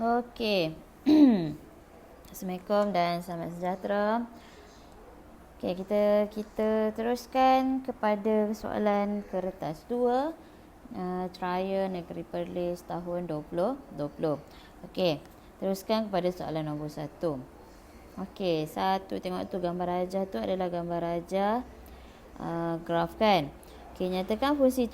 Okey. Assalamualaikum dan selamat sejahtera. Okey, kita teruskan kepada soalan kertas 2, Trial Negeri Perlis tahun 2020. Okey, teruskan kepada soalan nombor 1. Okey, satu, tengok tu gambar rajah tu adalah gambar rajah graf kan. Okey, nyatakan fungsi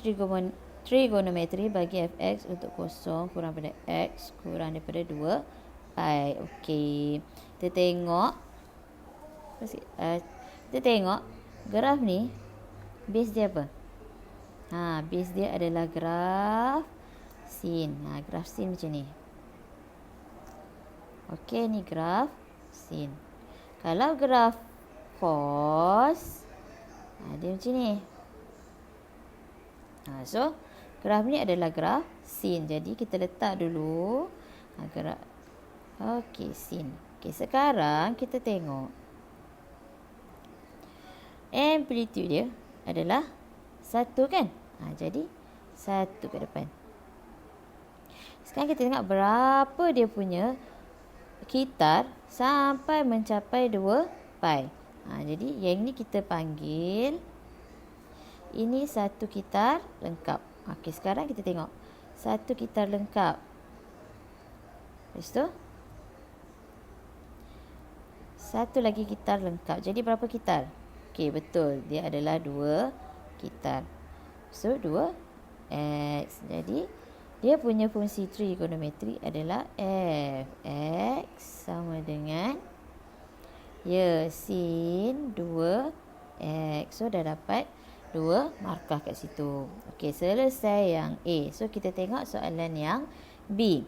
trigonometri bagi fx untuk kosong kurang daripada x kurang daripada 2 pi. Okey, kita tengok graf ni base dia apa? Base dia adalah graf sin. Graf sin macam ni. Okey, ni graf sin. Kalau graf cos, dia macam ni. So, graf ni adalah graf sin. Jadi, kita letak dulu graf. Okey, sin. Okey, sekarang kita tengok. Amplitude dia adalah 1 kan? Jadi, 1 ke depan. Sekarang kita tengok berapa dia punya kitar sampai mencapai 2 pi. Jadi, yang ni kita panggil, ini 1 kitar lengkap. Okey, sekarang kita tengok 1 kitar lengkap. Lepas tu 1 lagi kitar lengkap. Jadi berapa kitar? Okey, betul. Dia adalah 2 kitar. So 2x. Jadi dia punya fungsi trigonometri adalah fx sama dengan sin 2x. So dah dapat 2 markah kat situ. Okey, selesai yang A. So kita tengok soalan yang B.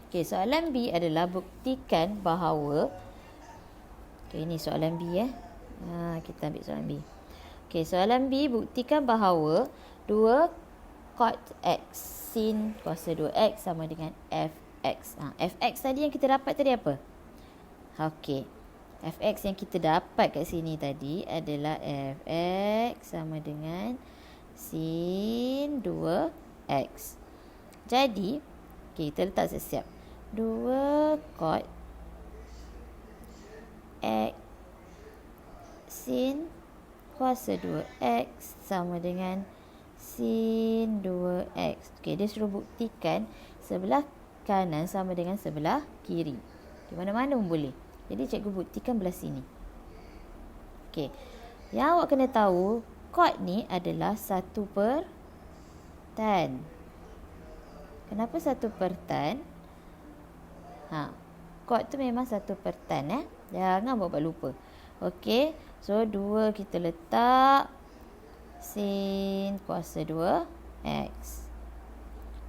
Okey, soalan B adalah buktikan bahawa, okey, ini soalan B kita ambil soalan B. Okey, soalan B, buktikan bahawa 2 cot x sin kuasa 2x sama dengan fx. Fx tadi yang kita dapat tadi apa? Okey, fx yang kita dapat kat sini tadi adalah fx sama dengan sin 2x. Jadi, okey, kita letak siap-siap. 2 cot x sin kuasa 2x sama dengan sin 2x. Okey, dia suruh buktikan sebelah kanan sama dengan sebelah kiri. Di mana-mana pun boleh. Jadi cikgu buktikan belah sini. Okey, yang awak kena tahu, cot ni adalah 1 per tan. Kenapa 1 per tan? Cot tu memang 1 per tan. Jangan buat lupa. Okey, so 2 kita letak sin kuasa 2x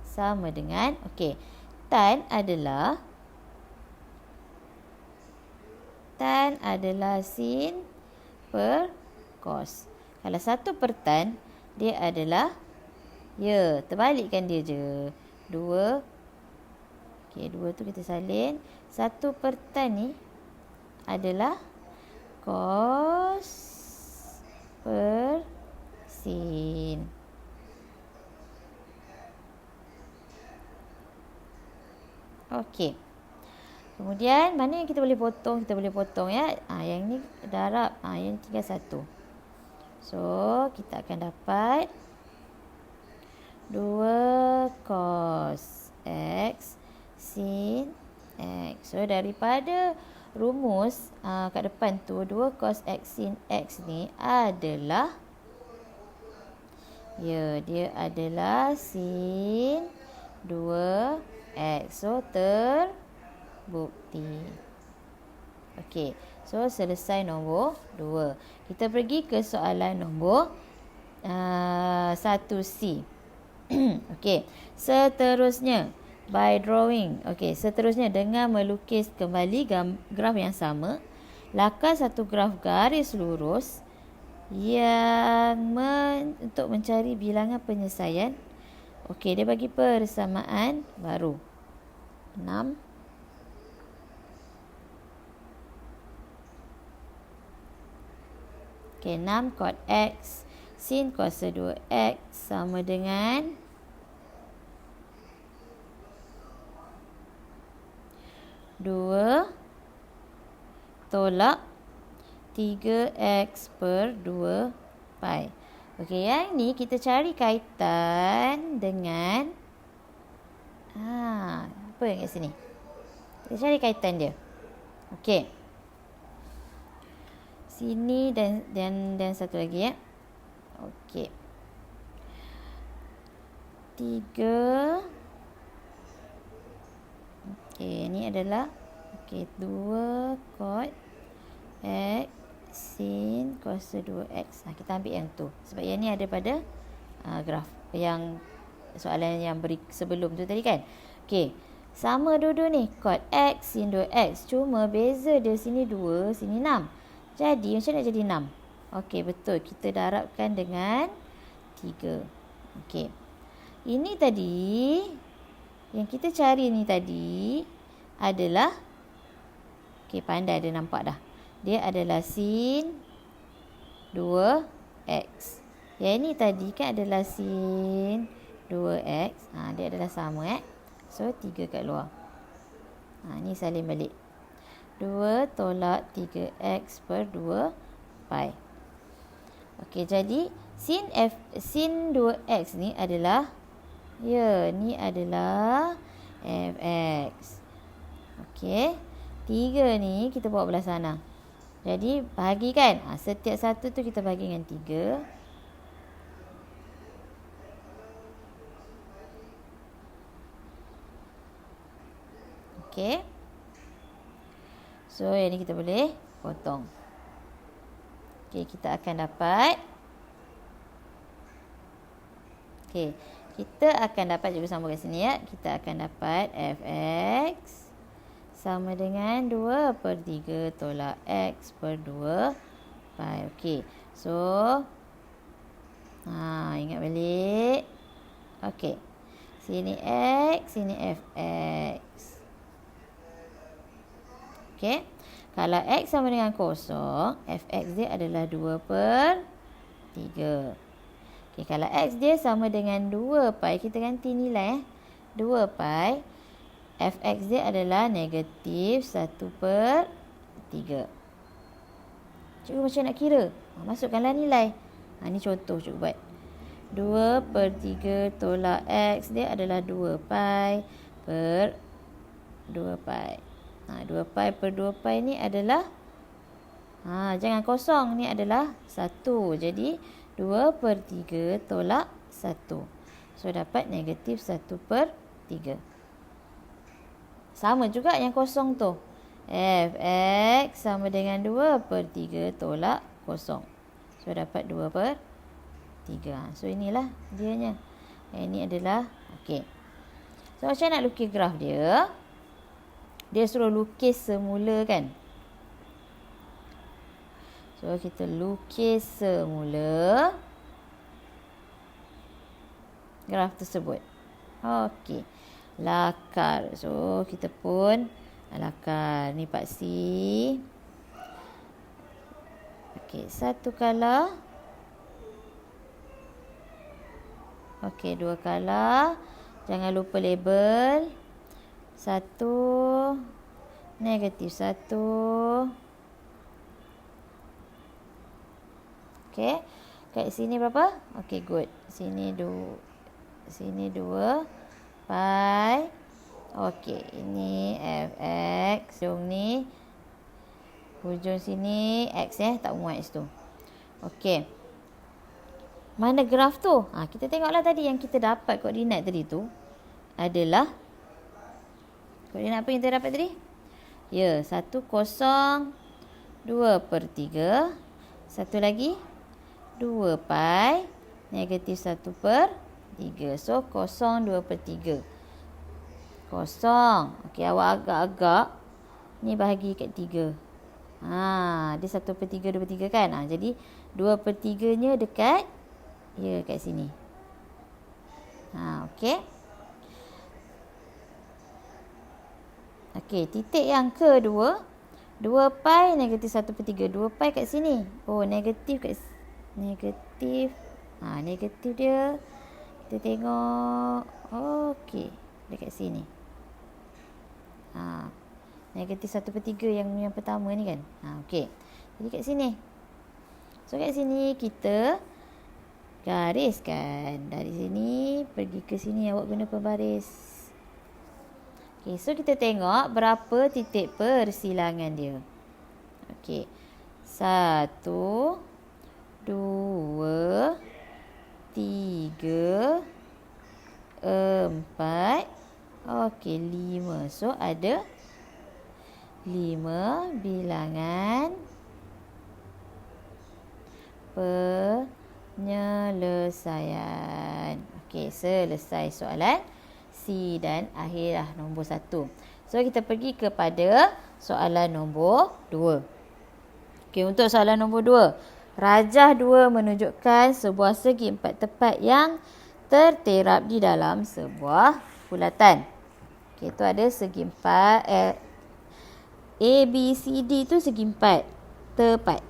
sama dengan, okey, tan adalah sin per cos. Kalau 1 per tan, dia adalah, terbalikkan dia je. 2, okey, 2 tu kita salin. 1 per tan ni adalah cos per sin. Okey. Kemudian, mana yang kita boleh potong? Kita boleh potong ya. Yang ni darab. Yang tinggal 1. So, kita akan dapat 2 cos x sin x. So, daripada rumus kat depan tu, 2 cos x sin x ni adalah, dia adalah sin 2x. So, terbukti. Okey, so selesai nombor 2. Kita pergi ke soalan nombor 1C. Okey, seterusnya by drawing. Okey, seterusnya dengan melukis kembali graf yang sama, lakar satu graf garis lurus yang untuk mencari bilangan penyelesaian. Okey, dia bagi persamaan baru. 6 Okey, 6 cot x sin kuasa 2x sama dengan 2 tolak 3x per 2 pi. Okey, yang ni kita cari kaitan dengan apa yang kat sini? Kita cari kaitan dia. Okey. Sini dan satu lagi ya. Okey. 3. Okey, ni adalah 2 cot x sin cos 2x. Kita ambil yang tu sebab yang ni ada pada graf yang soalan yang beri sebelum tu tadi kan. Okey, sama dua-dua ni cot x sin 2x, cuma beza dia sini 2, sini 6. Jadi macam nak jadi 6? Okey, betul, kita darabkan dengan 3. Okey, ini tadi yang kita cari ni tadi adalah, okey, pandai dia nampak dah. Dia adalah sin 2x. Yang ini tadi kan adalah sin 2x. Dia adalah sama So 3 kat luar. Ni salin balik. 2 tolak 3x per 2 pi. Okey, jadi sin 2x ni adalah, ni adalah fx. Okey, 3 ni kita bawa belah sana. Jadi bahagikan. Setiap satu tu kita bahagi dengan 3. Okey. So yang ni kita boleh potong. Okey, kita akan dapat. Okey, kita akan dapat, cuba sambung kat sini ya. Kita akan dapat fx sama dengan 2 per 3 tolak x per 2 pi. Okey, so ingat balik. Okey, sini x, sini fx. Okey, kalau x sama dengan kosong, fx dia adalah 2 per 3. Okey, kalau x dia sama dengan 2 pi, kita ganti nilai 2 pi, fx dia adalah negatif 1 per 3. Cikgu macam nak kira? Masukkanlah nilai. Ni contoh cikgu buat. 2 per 3 tolak x dia adalah 2 pi per 2 pi. 2 pi per 2 pi ni adalah, jangan kosong, ni adalah 1. Jadi 2 per 3 tolak 1. So dapat negatif 1 per 3. Sama juga yang kosong tu. Fx sama dengan 2 per 3 tolak kosong. So dapat 2 per 3. So inilah dianya. Ini adalah, okey. So macam nak lukis graf dia? Dia suruh lukis semula kan? So kita lukis semula graf tersebut. Okey, lakar. So kita pun lakar. Ni Pak C. Okey, satu kala. Okey, dua kala. Jangan lupa label. 1, negatif 1. Okey, kat sini berapa? Okey, good. Sini 2 pi. Okey, ini fx. Hujung sini x tak muat situ. Okey, mana graf tu? Kita tengoklah tadi yang kita dapat koordinat tadi tu adalah, koordinat apa yang kita dapat tadi? Ya, 1, 0, 2 per 3. Satu lagi 2 pi, negatif 1 per 3. So, 0, 2 per 3. 0. Okey, awak agak-agak ni bahagi kat 3. Dia 1 per 3, 2 per 3 kan? Jadi, 2 per 3 nya dekat, kat sini. Okey. Okey, titik yang kedua, 2 pi negatif 1 per 3. 2 pi kat sini. Negatif kat negatif. Negatif dia. Kita tengok. Okey, dekat sini. Negatif 1/3 yang pertama ni kan. Okey. Jadi kat sini. So kat sini kita gariskan. Dari sini pergi ke sini awak guna pembaris. Okey, so kita tengok berapa titik persilangan dia. Okey. 1, 2, 3, 4. Okey, 5. So ada 5 bilangan penyelesaian. Okey, selesai soalan C dan akhirlah nombor 1. So kita pergi kepada soalan nombor 2. Okey, untuk soalan nombor 2. Rajah 2 menunjukkan sebuah segi 4 tepat yang terterap di dalam sebuah bulatan. Okey, itu ada segi 4 A, B, C, D tu segi 4 tepat.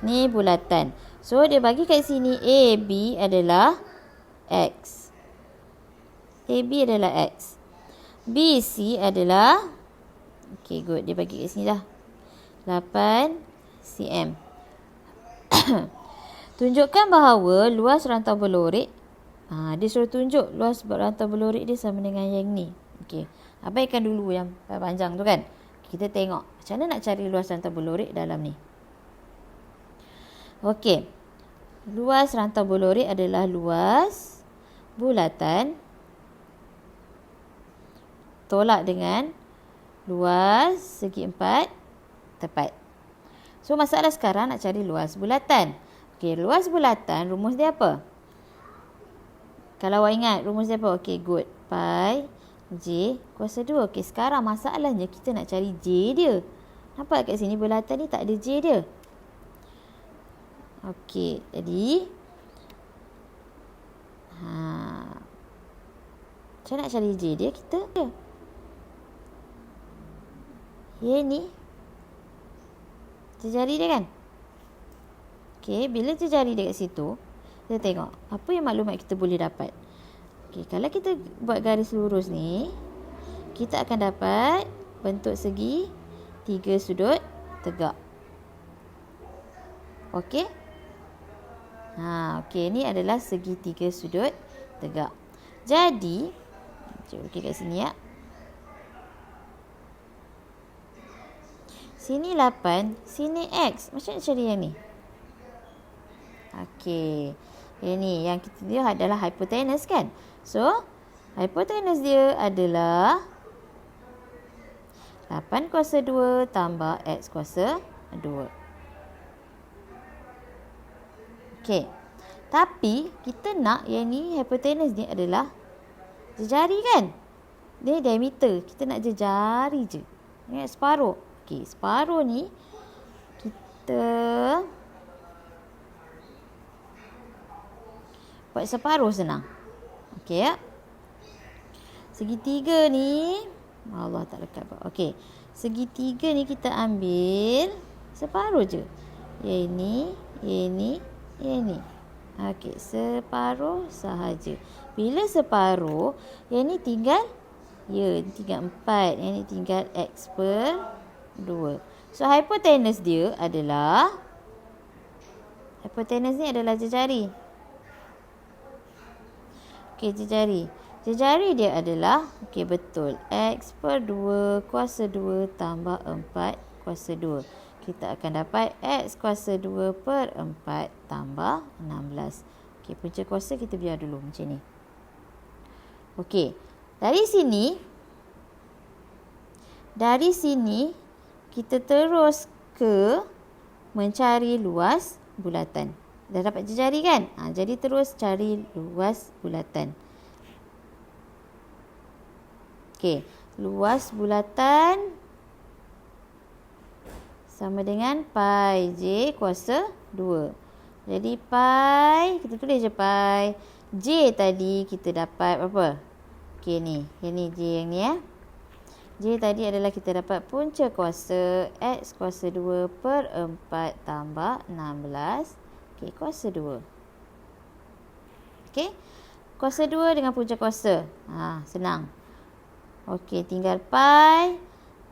Ni bulatan. So dia bagi kat sini A, B adalah X. A, B adalah X. B, C adalah, okey, good. Dia bagi kat sini dah. 8 cm. Tunjukkan bahawa luas rantau berlorek. Dia suruh tunjuk luas rantau berlorek dia sama dengan yang ni. Okey. Abaikan dulu yang panjang tu kan. Kita tengok macam mana nak cari luas rantau berlorek dalam ni. Okey. Luas rantau berlorek adalah luas bulatan tolak dengan luas segi 4 tepat. So masalah sekarang nak cari luas bulatan. Okey, luas bulatan rumus dia apa? Kalau awak ingat rumus dia apa? Okey, good. Pi J kuasa 2. Okey, sekarang masalahnya kita nak cari J dia. Nampak kat sini bulatan ni tak ada J dia. Okey, jadi macam nak cari J dia kita? Yang ni jari dia kan? Okey, bila jari dia kat situ, kita tengok apa yang maklumat kita boleh dapat. Okey, kalau kita buat garis lurus ni, kita akan dapat bentuk segi 3 sudut tegak. Okey? Okey, ni adalah segi 3 sudut tegak. Jadi, cuba kat sini ya. Sini 8, sini X. Macam nak cari yang ni? Okey. Yang ni, yang kita dia adalah hypotenuse kan? So, hypotenuse dia adalah 8 kuasa 2 tambah X kuasa 2. Okey. Tapi, kita nak yang ni, hypotenuse ni adalah jari kan? Dia diameter. Kita nak jari je. Ingat separuh. Okey, separuh ni kita buat separuh senang. Okey ya. Segitiga ni Allah tak lekat. Okey. Segitiga ni kita ambil separuh je. Yang ni. Okey, separuh sahaja. Bila separuh, yang ni tinggal 4. Yang ni tinggal X per 2. So hypotenuse dia adalah, hypotenuse ni adalah jejari. Okey, jejari. Jejari dia adalah, okey betul, X per 2 kuasa 2 tambah 4 kuasa 2. Kita akan dapat X kuasa 2 per 4 tambah 16. Okey, punca kuasa kita biar dulu macam ni. Okey, dari sini kita terus ke mencari luas bulatan. Dah dapat jejari kan? Jadi terus cari luas bulatan. Okey, luas bulatan sama dengan pi J kuasa 2. Jadi pi, kita tulis je pi. J tadi kita dapat berapa? Okey ni. Yang ni J yang ni ya. J tadi adalah kita dapat punca kuasa X kuasa 2 per 4 tambah 16. Okey, kuasa 2. Okey. Kuasa 2 dengan punca kuasa. Senang. Okey, tinggal pi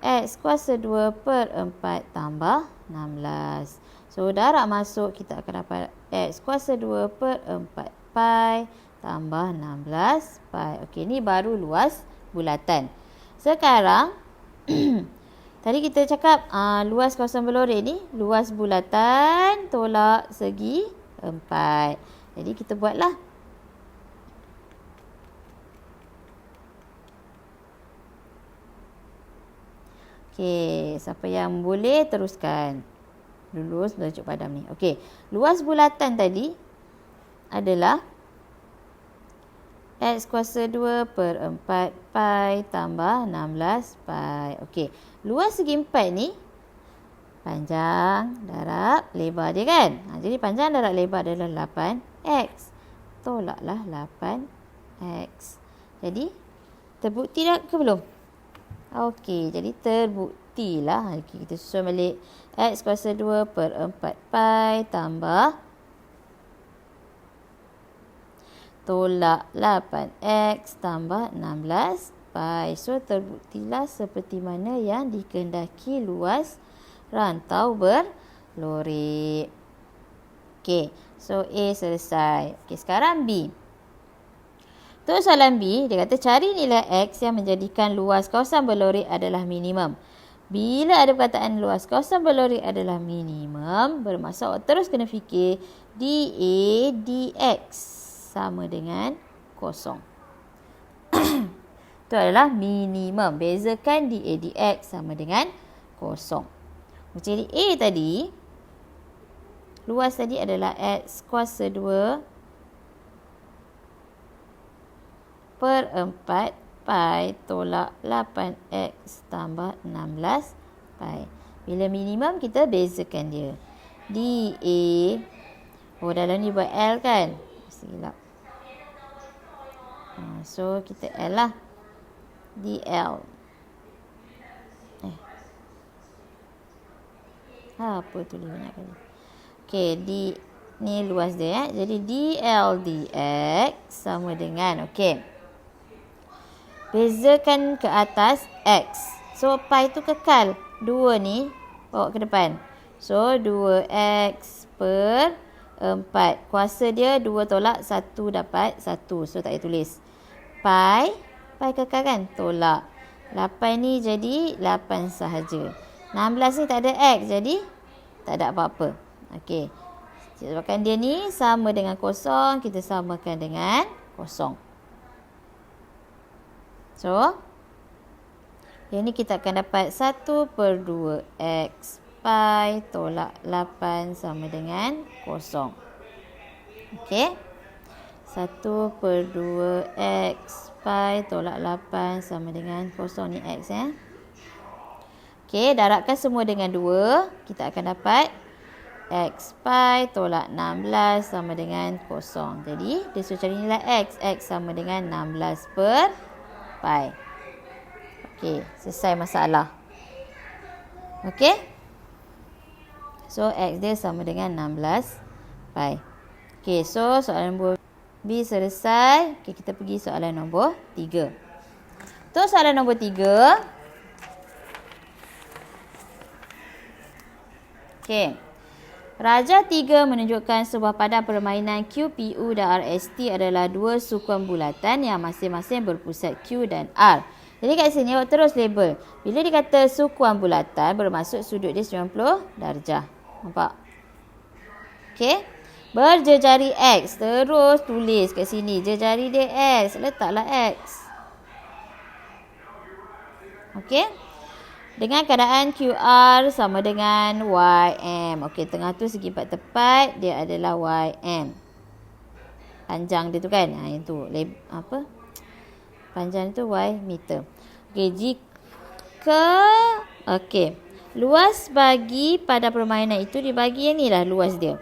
X kuasa 2 per 4 tambah 16. So, darab masuk kita akan dapat X kuasa 2 per 4 pi tambah 16 pi. Okey, ni baru luas bulatan. Sekarang, tadi kita cakap luas kawasan berlori ni, luas bulatan tolak segi 4. Jadi, kita buatlah. Okey, siapa yang boleh teruskan. Lulus tajuk padam ni. Okey, luas bulatan tadi adalah X kuasa 2 per 4 pi tambah 16 pi. Okey, luas segi 4 ni panjang darab lebar dia kan. Jadi panjang darab lebar adalah 8x. Tolaklah 8x. Jadi terbukti dah ke belum? Okey, jadi terbuktilah. Okay, kita susun balik. X kuasa 2 per 4 pi tambah tolak 8x tambah 16 pi. So, terbuktilah seperti mana yang dikehendaki luas rantau berlori. Okey, so A selesai. Okey, sekarang B. Untuk soalan B, dia kata cari nilai X yang menjadikan luas kawasan berlori adalah minimum. Bila ada perkataan luas kawasan berlori adalah minimum, bermaksud awak terus kena fikir dA dX sama dengan kosong. Itu adalah minimum. Bezakan dA dX sama dengan kosong. Jadi A tadi, luas tadi adalah X kuasa 2 per 4 pi tolak 8x tambah 16 pi. Bila minimum, kita bezakan dia. dA. Oh, dalam ni buat L kan? Silap. So, kita L lah. dL. Apa tulis banyak kali. Okey, ni luas dia. Jadi, dL dx sama dengan, okey. Bezakan ke atas X. So, pi tu kekal. 2 ni bawa ke depan. So, 2x per 4. Kuasa dia 2 tolak 1 dapat 1. So, tak payah tulis. Pi kekal kan? Tolak. 8 ni jadi 8 sahaja. 16 ni tak ada X. Jadi, tak ada apa-apa. Okey. Sebabkan dia ni sama dengan kosong, kita samakan dengan kosong. So, yang ni kita akan dapat 1 per 2x pi tolak 8 sama dengan kosong. Okey. 1 per 2x pi tolak 8 sama dengan kosong. Ni x ya. Okey, darabkan semua dengan 2. Kita akan dapat x pi tolak 16 sama dengan kosong. Jadi, dia suruh cari nilai x. X sama dengan 16 per pi. Okey, selesai masalah. Okey. So, x dia sama dengan 16 pi. Okey, so soalan nombor B selesai. Okey, kita pergi soalan nombor 3. Untuk soalan nombor 3. Okey. Raja 3 menunjukkan sebuah padang permainan Q, PU dan RST adalah dua sukuan bulatan yang masing-masing berpusat Q dan R. Jadi kat sini awak terus label. Bila dikata sukuan bulatan, bermaksud sudut dia 90 darjah. Nampak? Okey. Berjejari X. Terus tulis kat sini. Jejari dia X. Letaklah X. Okey. Dengan keadaan QR sama dengan YM. Okey, tengah tu segi 4 tepat, dia adalah YM. Panjang dia tu kan? Yang tu. Panjang tu Y meter. Okey, jika... Okey. Luas bagi pada permainan itu dibagi yang ni lah luas dia.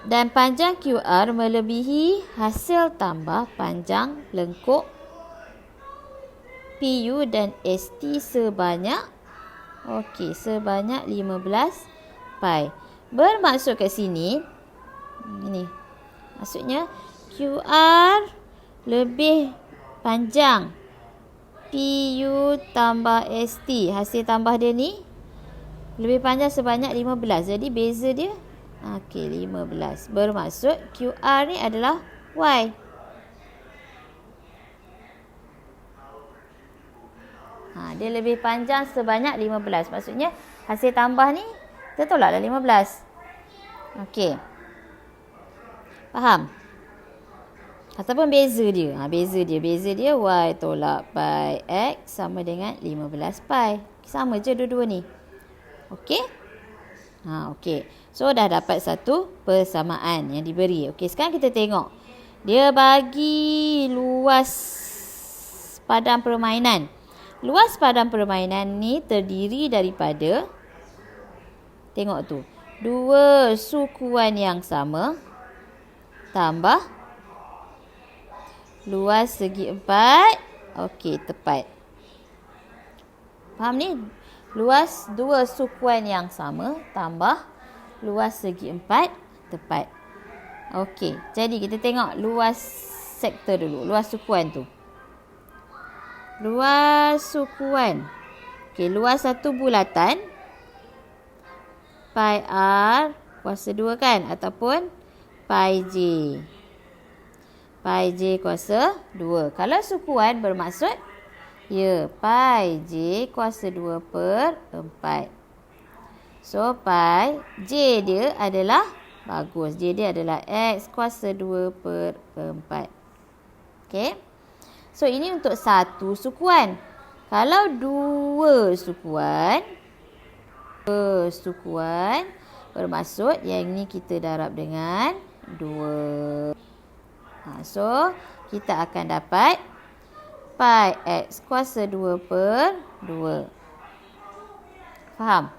Dan panjang QR melebihi hasil tambah panjang lengkuk PU dan ST sebanyak sebanyak 15 pi. Bermaksud kat sini ini. Maksudnya QR lebih panjang PU tambah ST. Hasil tambah dia ni lebih panjang sebanyak 15. Jadi beza dia 15. Bermaksud QR ni adalah Y. Dia lebih panjang sebanyak 15. Maksudnya hasil tambah ni kita tolaklah 15. Okey. Faham? Ataupun beza dia. Beza dia Y tolak pi X sama dengan 15 pi. Sama je dua-dua ni. Okey? Okey. So dah dapat satu persamaan yang diberi. Okey, sekarang kita tengok. Dia bagi luas padang permainan. Luas padang permainan ni terdiri daripada, tengok tu, dua sukuan yang sama tambah luas segi 4. Okey, tepat. Faham ni? Luas dua sukuan yang sama tambah luas segi 4 tepat. Okey, jadi kita tengok luas sektor dulu. Luas sukuan tu. Luas sukuan. Okey, luas satu bulatan pi R kuasa 2 kan? Ataupun pi J. Pi J kuasa 2. Kalau sukuan bermaksud pi J kuasa 2 per 4. So, pi J dia adalah, bagus, J dia adalah X kuasa 2 per 4. Okey. So, ini untuk satu sukuan. Kalau dua sukuan, bermaksud yang ni kita darab dengan 2. So, kita akan dapat pi X kuasa 2 per 2. Faham?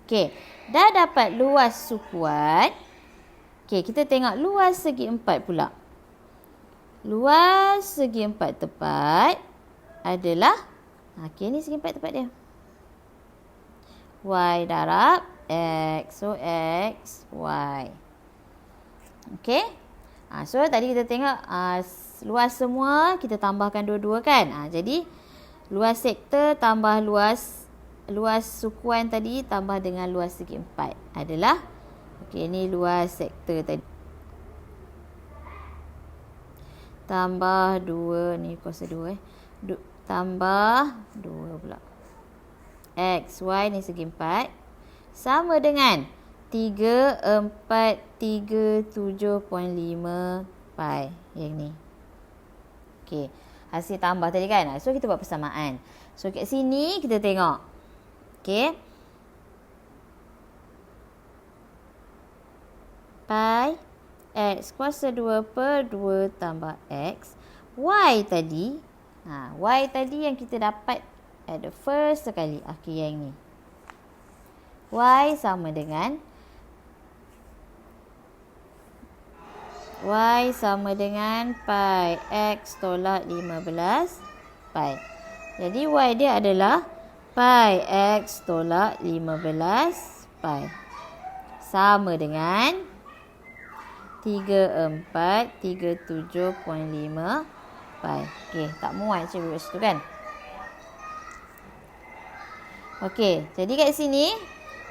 Okey, dah dapat luas sukuan. Okey, kita tengok luas segi 4 pula. Luas segi 4 tepat adalah, okey, ni segi 4 tepat dia. Y darab X. So, X, Y. Okey. So, tadi kita tengok luas semua, kita tambahkan dua-dua kan. Jadi, luas sektor tambah luas sukuan tadi tambah dengan luas segi 4 adalah, okey, ni luas sektor tadi. Tambah 2, ni kuasa 2 tambah 2 pula. X, Y ni segi 4 sama dengan 3437.5 pi. Yang ni. Okey, hasil tambah tadi kan. So, kita buat persamaan. So, kat sini kita tengok. Okey. Pi X kuasa 2 per 2 tambah X. Y tadi. Y tadi yang kita dapat at the first sekali. Okey, yang ni. Y sama dengan pi X tolak 15 pi. Jadi, Y dia adalah pi X tolak 15 pi. Sama dengan 3437.5 pi. Okey, tak muat cikgu kat situ kan? Okey, jadi kat sini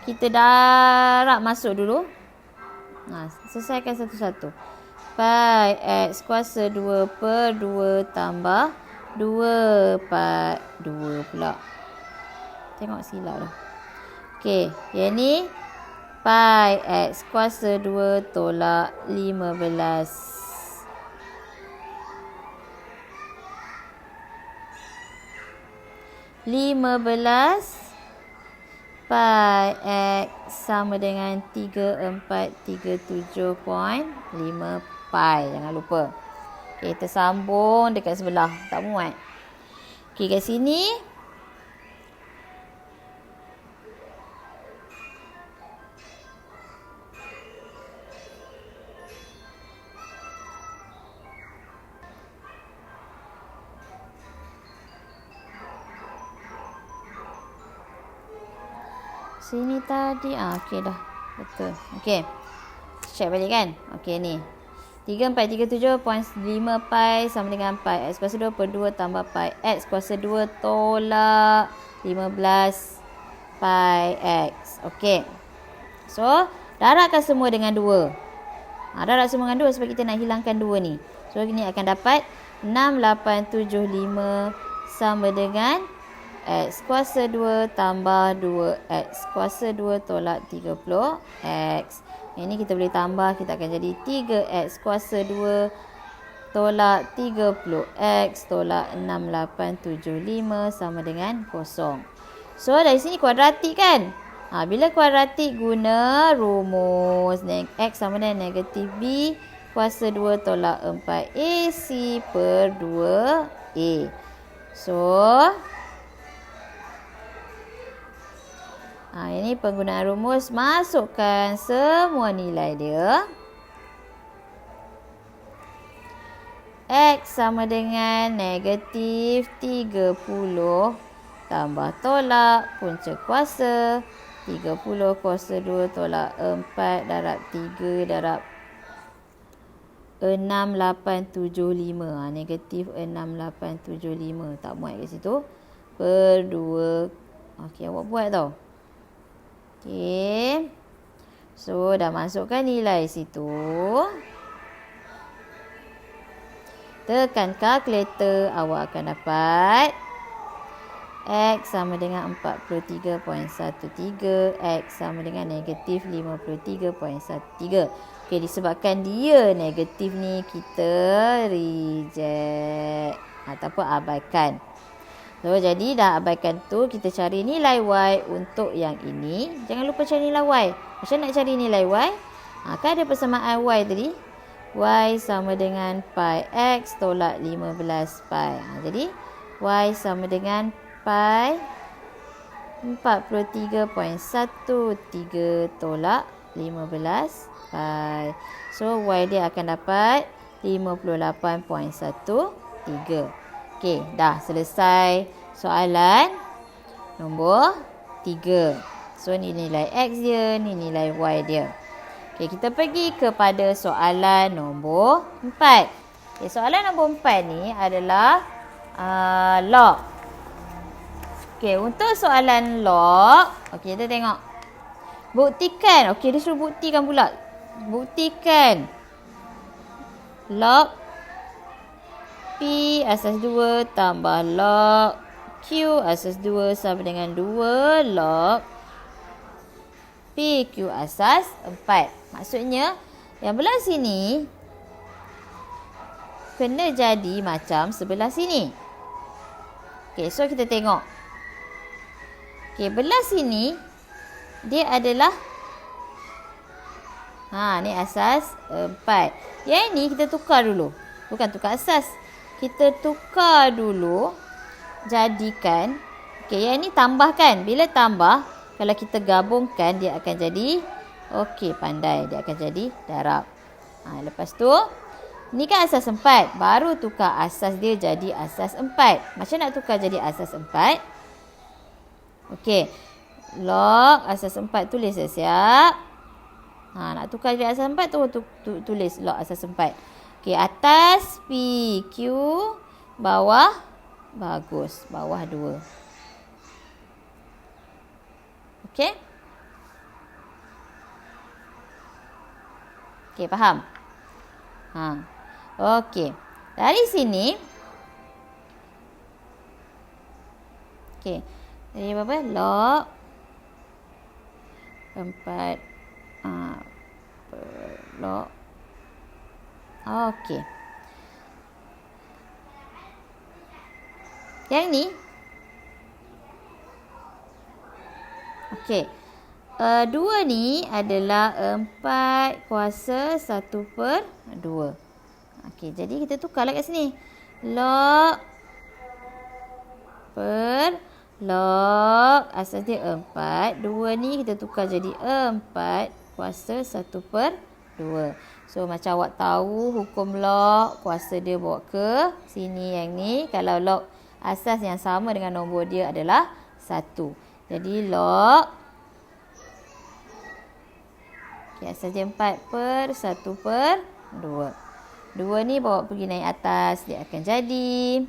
kita darab masuk dulu. Selesaikan satu-satu. Pi X kuasa 2 per 2 tambah 2 pi 2 pula. Tengok silap dah. Okey, yang ni pi X kuasa 2 tolak 15. Pi X sama dengan 3437.5 pi. Jangan lupa. Okey, kita sambung dekat sebelah. Tak muat. Okey, kat sini sini tadi okey dah. Betul. Okey. Check balik kan? Okey, ni. 3437.5 pi sama dengan pi x kuasa 2 per 2 tambah pi x kuasa 2 tolak 15 pi x. Okey. So, darabkan semua dengan 2. Darab semua dengan 2 sebab kita nak hilangkan 2 ni. So, ini akan dapat 6875 sama dengan x kuasa 2 tambah 2x kuasa 2 tolak 30x. Ini kita boleh tambah, kita akan jadi 3x kuasa 2 tolak 30x tolak 6875 sama dengan 0. So, dari sini kuadratik kan? Bila kuadratik guna rumus x sama dengan negatif b kuasa 2 tolak 4ac per 2a. So, ini penggunaan rumus. Masukkan semua nilai dia. X sama dengan negatif 30 tambah tolak punca kuasa 30 kuasa 2 tolak 4 darab 3 darab 6875. Negatif 6875. Tak muat kat situ. Per 2. Okey, awak buat tau. Okey. So, dah masukkan nilai situ. Tekan kalkulator, awak akan dapat x sama dengan 43.13, x sama dengan negatif 53.13. Okey, disebabkan dia negatif ni, kita reject ataupun abaikan. So, jadi dah abaikan tu, kita cari nilai y untuk yang ini. Jangan lupa cari nilai y. Macam nak cari nilai y? Kan ada persamaan y tadi. Y sama dengan pi x tolak 15 pi. Jadi, y sama dengan pi 43.13 tolak 15 pi. So, y dia akan dapat 58.13. Okey, dah selesai soalan nombor 3. So, ni nilai x dia, ni nilai y dia. Okey, kita pergi kepada soalan nombor 4. Okey, soalan nombor 4 ni adalah log. Okey, untuk soalan log, okey, kita tengok. Buktikan. Okey, dia suruh buktikan pula. Buktikan log P asas 2 tambah log Q asas 2 sama dengan 2 log PQ asas 4. Maksudnya, yang belah sini kena jadi macam sebelah sini. Okey, so kita tengok. Okey, belah sini dia adalah ni asas 4. Yang ini kita tukar dulu. Bukan tukar asas. Kita tukar dulu, jadikan, okey, yang ini tambahkan. Bila tambah, kalau kita gabungkan, dia akan jadi, okey, pandai, dia akan jadi darab. Lepas tu, ni kan asas 4, baru tukar asas dia jadi asas 4. Macam nak tukar jadi asas 4? Okey, log asas 4 tulis dah siap. Nak tukar jadi asas 4 tu tulis log asas 4. Okey, atas PQ, bawah, bagus, bawah 2. Okey? Okey, faham? Okey. Dari sini, okey, dari apa? Log 4 log. Okey. Yang ni. Okey. 2 ni adalah 4 kuasa 1 per 2. Okey, jadi kita tukarlah kat sini. Log per log asas dia 4. 2 ni kita tukar jadi 4 kuasa 1 per 2. So, macam awak tahu hukum log, kuasa dia bawa ke sini yang ni. Kalau log asas yang sama dengan nombor dia adalah 1. Jadi, log, okay, asas dia 4 per 1 per 2. 2 ni bawa pergi naik atas. Dia akan jadi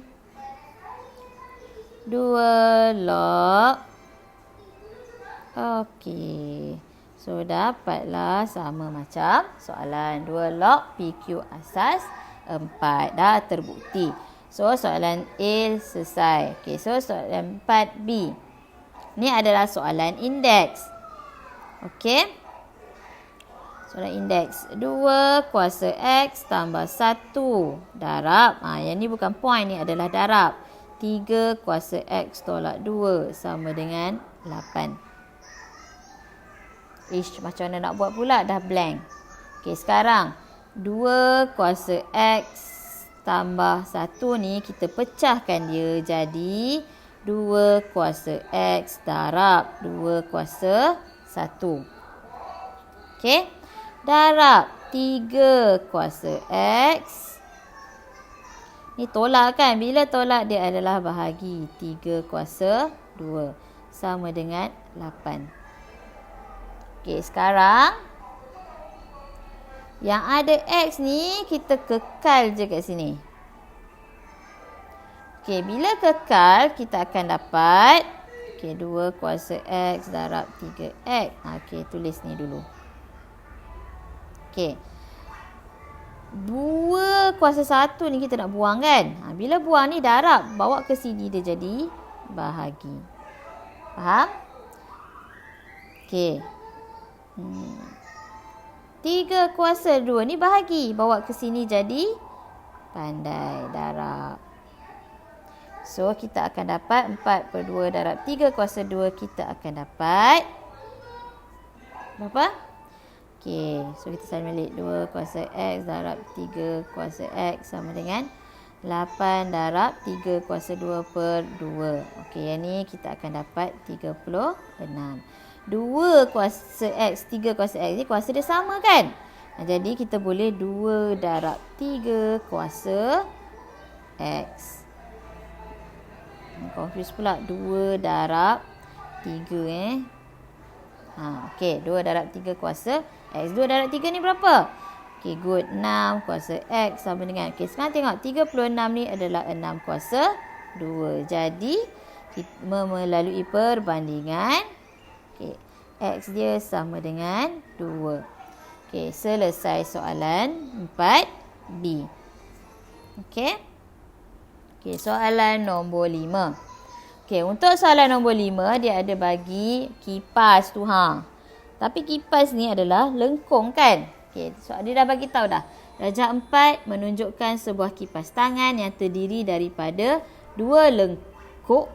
2 log. Okey. So, dapatlah sama macam soalan 2 log PQ asas 4. Dah terbukti. So, soalan A selesai. Okey, so soalan 4B. Ni adalah soalan indeks. Okey. Soalan indeks. 2 kuasa X tambah 1 darab. Yang ni bukan point, ni adalah darab. 3 kuasa X tolak 2 sama dengan 8. Macam mana nak buat pula? Dah blank. Okey, sekarang 2 kuasa X tambah 1 ni kita pecahkan dia jadi 2 kuasa X darab 2 kuasa 1. Okey. Darab 3 kuasa X. Ni tolak kan? Bila tolak dia adalah bahagi 3 kuasa 2 sama dengan 8. Okey, sekarang yang ada X ni kita kekal je kat sini. Okey, bila kekal kita akan dapat 2 kuasa X darab 3X. Okey, tulis ni dulu. Okey. 2 kuasa 1 ni kita nak buang kan? Bila buang ni darab, bawa ke sini dia jadi bahagi. Faham? Okey. 3 kuasa 2 ni bahagi. Bawa ke sini jadi pandai darab. So, kita akan dapat 4/2 darab 3 kuasa 2. Kita akan dapat berapa? Okey, so kita salin balik. 2 kuasa X darab 3 kuasa X sama dengan 8 darab 3 kuasa 2/2. Okey, yang ni kita akan dapat 36. 2 kuasa X, 3 kuasa X ni kuasa dia sama kan? Jadi kita boleh 2 darab 3 kuasa X. Confuse pula. 2 darab 3 Okey, 2 darab 3 kuasa X. 2 darab 3 ni berapa? Okey, good. 6 kuasa X sama dengan. Okey, sekarang tengok 36 ni adalah 6 kuasa 2. Jadi, melalui perbandingan, okey, X dia sama dengan 2. Okey, selesai soalan 4B. Okey. Okey, soalan nombor 5. Okey, untuk soalan nombor 5, dia ada bagi kipas tu. Tapi kipas ni adalah lengkung kan? Okey, so dia dah bagi tahu dah. Darjah 4 menunjukkan sebuah kipas tangan yang terdiri daripada 2 lengkuk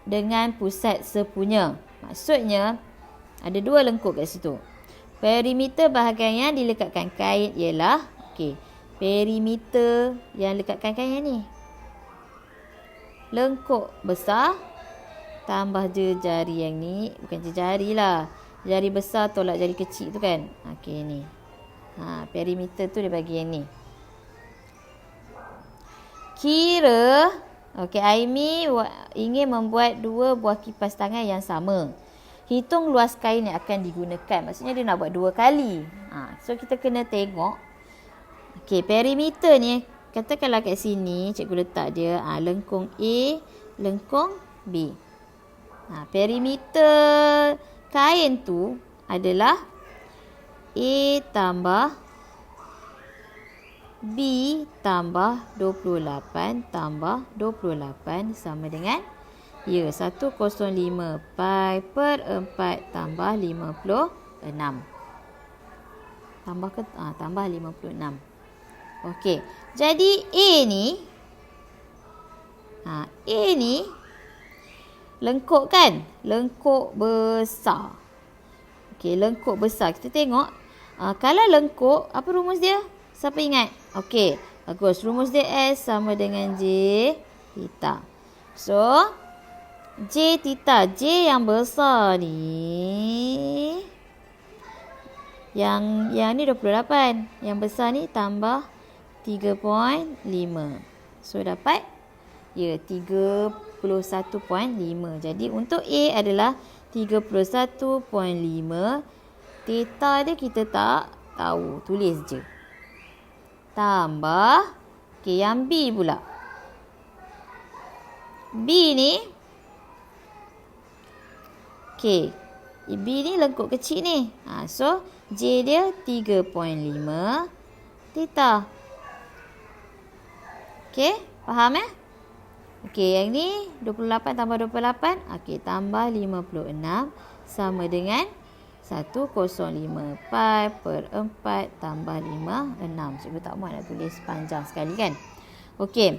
dengan pusat sepunya. Maksudnya, ada 2 lengkuk kat situ. Perimeter bahagian yang dilekatkan kain ialah, perimeter yang lekatkan kain ni. Lengkuk besar tambah je jari yang ni. Bukan je jari lah. Jari besar tolak jari kecil tu kan. Okey, ni. Perimeter tu dia bagi yang ni. Kira, Aimi ingin membuat 2 buah kipas tangan yang sama. Hitung luas kain yang akan digunakan. Maksudnya dia nak buat 2 kali. So kita kena tengok. Perimeter ni, katakanlah kat sini cikgu letak dia lengkung A, lengkung B. Perimeter kain tu adalah A tambah B tambah 28 tambah 28 sama dengan 105 pi per 4 tambah 56. Tambah 56. Okey. Jadi A ni lengkuk kan? Lengkuk besar. Okey, lengkuk besar. Kita tengok. Kalau lengkuk, apa rumus dia? Siapa ingat? Okey, bagus. Rumus dia S sama dengan J theta. So, J theta. J yang besar ni. Yang ni 28. Yang besar ni tambah 3.5. So, dapat 31.5. Jadi, untuk A adalah 31.5. Theta dia kita tak tahu. Tulis je. tambah. Okey, yang B pula. B ni. Okey. B ni lengkuk kecil ni. So, J dia 3.5 theta. Okey, faham Okey, yang ni 28 tambah 28. Okey, tambah 56 sama dengan 105 pi per 4 tambah 56. Cikgu tak mahu nak tulis panjang sekali kan. Okey.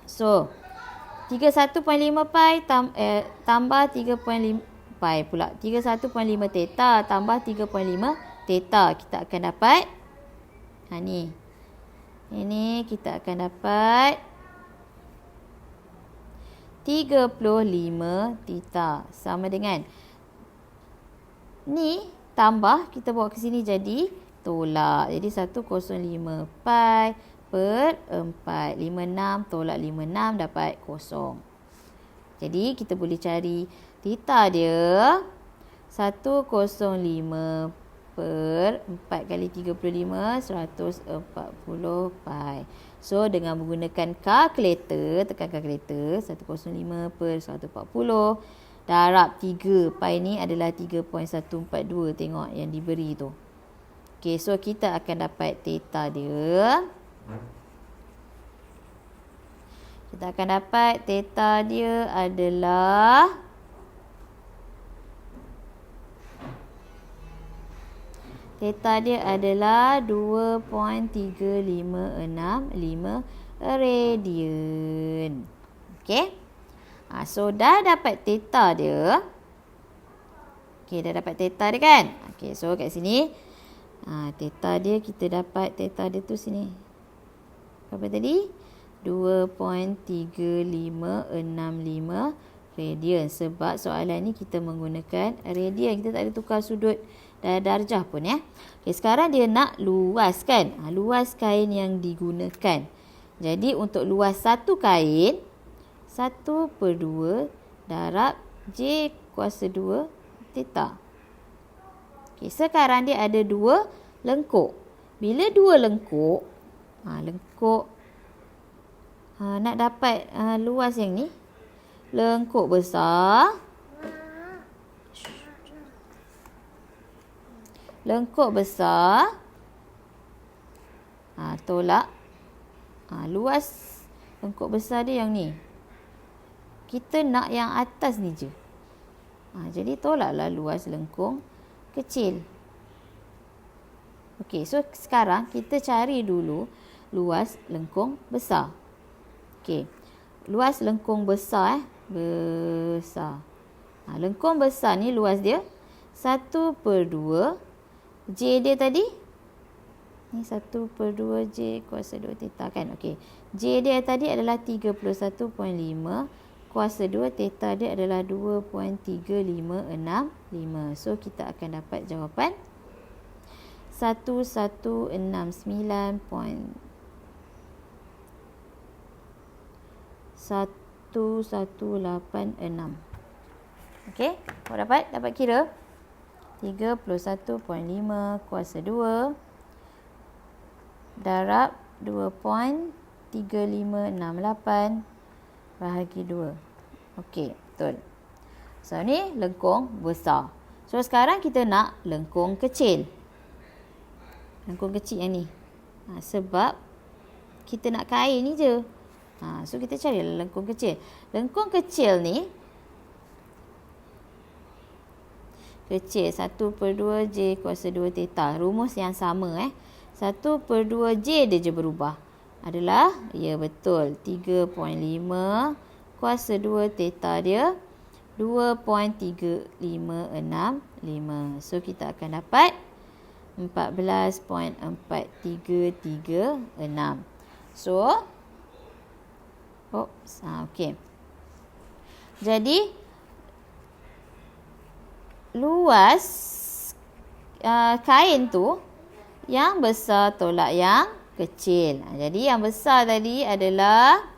So, 31.5 pi tambah 3.5 pi pula. 31.5 theta tambah 3.5 theta. Kita akan dapat ni. Ini kita akan dapat 35 theta sama dengan ni tambah kita bawa ke sini jadi tolak. Jadi 105 pi per 4. 56 tolak 56 dapat kosong. Jadi kita boleh cari theta dia 105 per 4 kali 35 140 pi. So dengan menggunakan kalkulator, tekan kalkulator 105 per 140 darab 3 pi ni adalah 3.142. Tengok yang diberi tu. Okey, so kita akan dapat theta dia. Kita akan dapat theta dia adalah theta dia adalah 2.3565 radian. Okey. So dah dapat theta dia. Okey, dah dapat theta dia kan? Okey, so kat sini theta dia kita dapat theta dia tu sini. Berapa tadi? 2.3565 radian. Sebab soalan ni kita menggunakan radian. Kita tak ada tukar sudut darjah pun Okay, sekarang dia nak luas kan. Luas kain yang digunakan. Jadi untuk luas satu kain 1/2 darab J kuasa 2 theta. Okay, sekarang dia ada 2 lengkuk. Bila 2 lengkuk, nak dapat luas yang ni, lengkuk besar, tolak luas lengkuk besar dia yang ni. Kita nak yang atas ni je. Jadi tolaklah luas lengkung kecil. Okey, so sekarang kita cari dulu luas lengkung besar. Okey. Luas lengkung besar besar. Lengkung besar ni luas dia 1/2 J dia tadi. Ni 1/2 J kuasa 2 theta kan. Okey. J dia tadi adalah 31.5 kuasa 2 theta dia adalah 2.3565. So kita akan dapat jawapan 1169.1186. Okey, kau dapat kira 31.5 kuasa 2 darab 2.3568 bahagi 2. Okey, betul. So ni lengkung besar. So sekarang kita nak lengkung kecil. Lengkung kecil yang ni. Sebab kita nak kain ni je. So kita cari lengkung kecil. Lengkung kecil ni kecil 1/2 J kuasa 2 theta. Rumus yang sama 1/2 J dia je berubah. Adalah, ya betul, 3.5 kuasa 2 theta dia 2.3565. So kita akan dapat 14.4336. So okey. Jadi luas kain tu yang besar tolak yang kecil. Jadi yang besar tadi adalah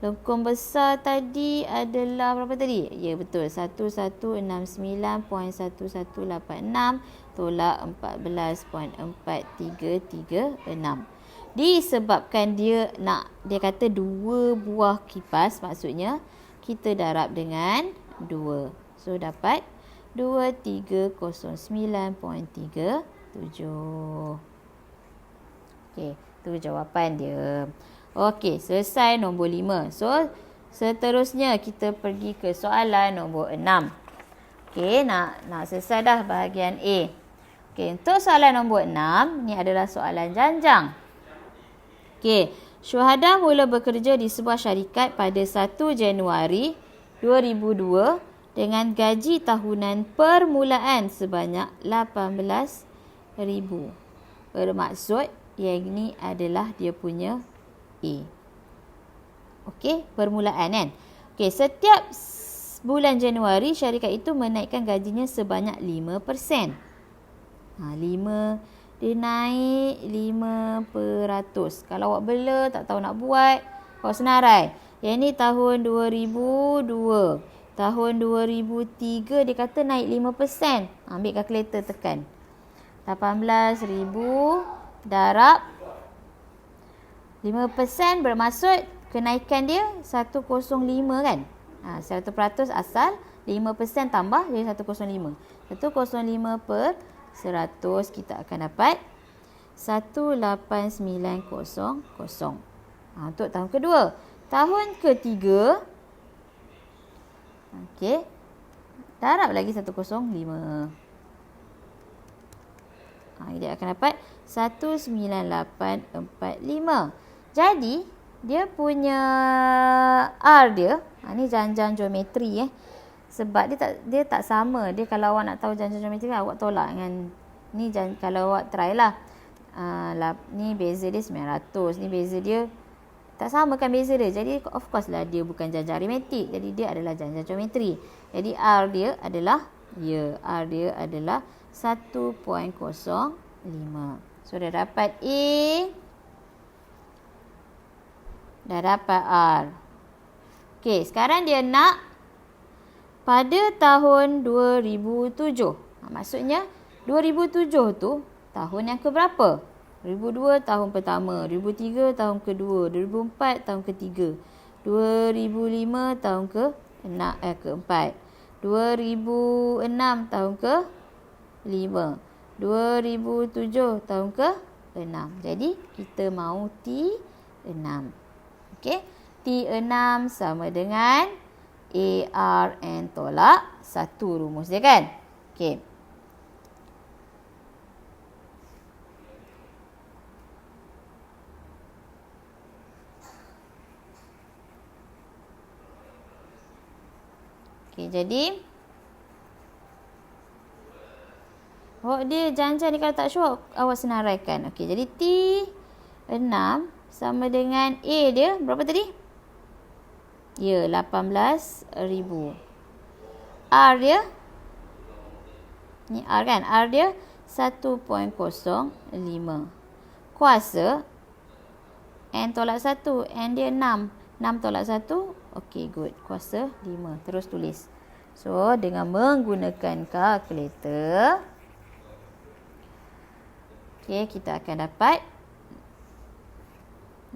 lengkung besar tadi adalah berapa tadi? Ya betul, 1169.1186 tolak 14.4336. Disebabkan dia kata 2 buah kipas, maksudnya kita darab dengan 2. So dapat 2309.37. Okey, tu jawapan dia. Okey, selesai nombor 5. So seterusnya kita pergi ke soalan nombor 6. Okey, nak selesai dah bahagian A. Okey, untuk soalan nombor 6, ni adalah soalan janjang. Okey, Syuhada mula bekerja di sebuah syarikat pada 1 Januari 2002 dengan gaji tahunan permulaan sebanyak 18,000. Bermaksud yang ini adalah dia punya A. Okey, permulaan kan. Okey, setiap bulan Januari syarikat itu menaikkan gajinya sebanyak 5%. 5 dia naik 5%. Kalau awak bela tak tahu nak buat, awak senarai. Yang ni tahun 2002. Tahun 2003 dia kata naik 5%. Ambil kalkulator tekan. 18,000 darab 5% bermaksud kenaikan dia 105 kan. 100% asal 5% tambah jadi 105. 105 per 100 kita akan dapat 18900. Untuk tahun kedua. Tahun ketiga, okey, darab lagi 105. Dia akan dapat 19845. Jadi dia punya R dia, ni janjang geometri sebab dia tak sama. Dia kalau awak nak tahu janjang geometri awak tolak dengan ni kalau awak try lah. Ni beza dia 900, ni beza dia tak sama kan beza dia. Jadi of course lah dia bukan janjang aritmetik. Jadi dia adalah janjang geometri. Jadi R dia adalah 1.05. So dah dapat A, dah dapat R. Okey, sekarang dia nak pada tahun 2007. Maksudnya 2007 tu tahun yang keberapa? 2002 tahun pertama, 2003 tahun kedua, 2004 tahun ketiga, 2005 tahun keempat, 2006 tahun ke-5, 2007 tahun ke-6. Jadi kita mahu T6. Okey, T6 sama dengan ARN tolak 1 rumus dia kan. Okey. Okey, jadi dia janjang ni kalau tak sure awak senaraikan. Okey, jadi T6 sama dengan A dia berapa tadi? 18,000. R dia ni R kan? R dia 1.05. Kuasa N tolak 1. N dia 6. 6 tolak 1. Okey, good. Kuasa 5. Terus tulis. So, dengan menggunakan kalkulator, okey, kita akan dapat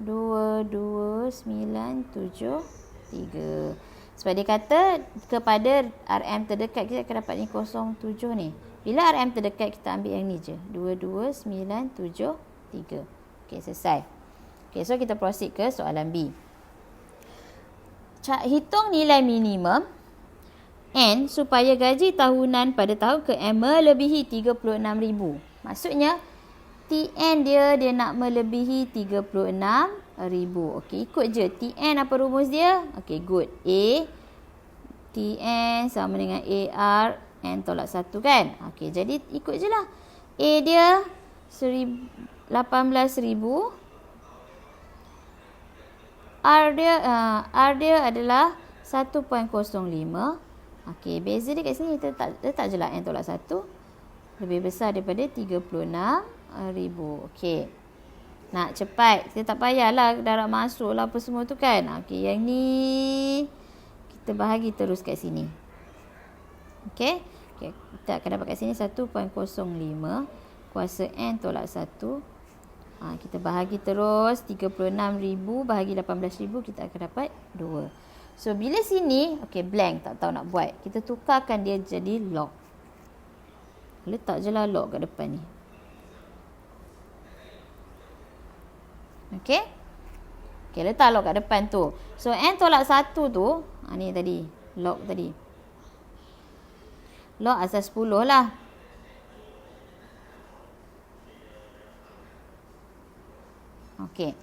22973. Sebab dia kata kepada RM terdekat kita akan dapat ni 07 ni. Bila RM terdekat kita ambil yang ni je. 22973. Okey, selesai. Okey, so kita proceed ke soalan B. Hitung nilai minimum N supaya gaji tahunan pada tahun ke-M melebihi 36,000. Maksudnya TN dia nak melebihi 36,000. Okey, ikut je. TN apa rumus dia? Okey, good. A TN sama dengan AR N tolak 1 kan? Okey, jadi ikut je lah. A dia 18,000. R dia adalah 1.05. Okey, beza dia kat sini dia tak je lah N tolak 1. Lebih besar daripada 36,000. Okey. Nak cepat. Kita tak payahlah darab masuk lah apa semua tu kan. Okey, yang ni kita bahagi terus kat sini. Okey. Okay, kita akan dapat kat sini 1.05 kuasa N tolak 1. Kita bahagi terus 36,000 bahagi 18,000, kita akan dapat 2. So bila sini, okay, blank, tak tahu nak buat. Kita tukarkan dia jadi log. Letak je lah log kat depan ni. Okay. Okay, letak log kat depan tu. So N tolak 1 tu, ni tadi, log tadi. Log asal 10 lah. Okay.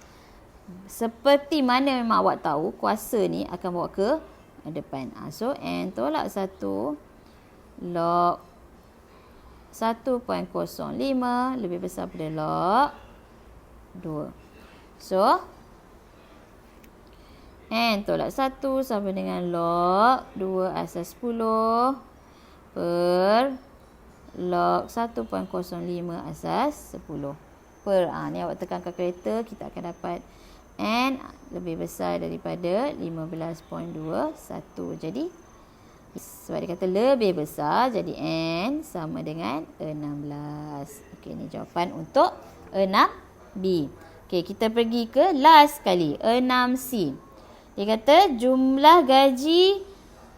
Seperti mana memang awak tahu, kuasa ni akan bawa ke depan. So, N tolak 1 log 1.05 lebih besar pada log 2. So, N tolak 1 sama dengan log 2 asal 10 per log 1.05 asas 10 per, ni awak tekan kalkulator, kita akan dapat N lebih besar daripada 15.21. Jadi sebab dia kata lebih besar, jadi N sama dengan 16. Okey, ni jawapan untuk 6B. Okey, kita pergi ke last kali, 6C. Dia kata jumlah gaji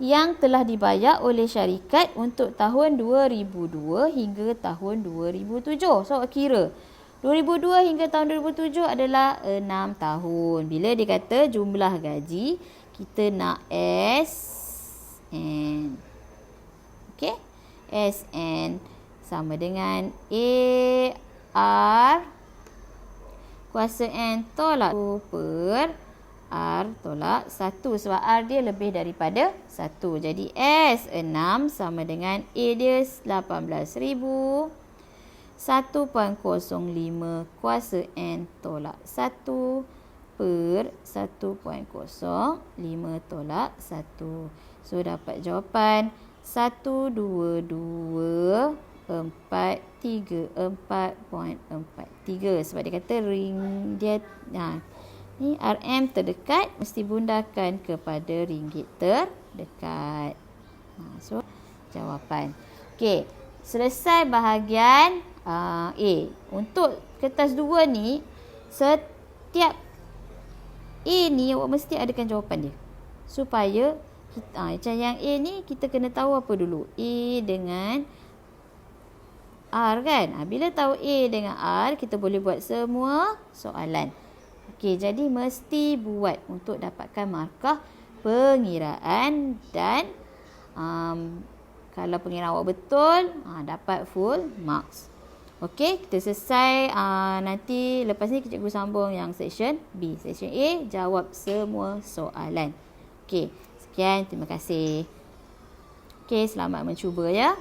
yang telah dibayar oleh syarikat untuk tahun 2002 hingga tahun 2007. So, kira 2002 hingga tahun 2007 adalah 6 tahun. Bila dia kata jumlah gaji, kita nak SN. Okey? SN sama dengan AR kuasa N tolak 2 per R tolak 1. Sebab R dia lebih daripada 1. Jadi S6 sama dengan A dia 18,000. 1.05 kuasa N tolak 1 per 1.05 tolak 1. So, dapat jawapan 122434.43. Sebab dia kata ring dia, ni RM terdekat, mesti bundakan kepada ringgit terdekat. So, jawapan. Okey, selesai bahagian A. Untuk kertas 2 ni, setiap A ni awak mesti adakan jawapan dia. Supaya macam yang A ni, kita kena tahu apa dulu. A dengan R kan. Bila tahu A dengan R, kita boleh buat semua soalan. Okey, jadi mesti buat untuk dapatkan markah pengiraan dan kalau pengiraan awak betul, dapat full marks. Okey, kita selesai. Nanti lepas ni cikgu sambung yang section B. Section A, jawab semua soalan. Okey, sekian. Terima kasih. Okey, selamat mencuba ya.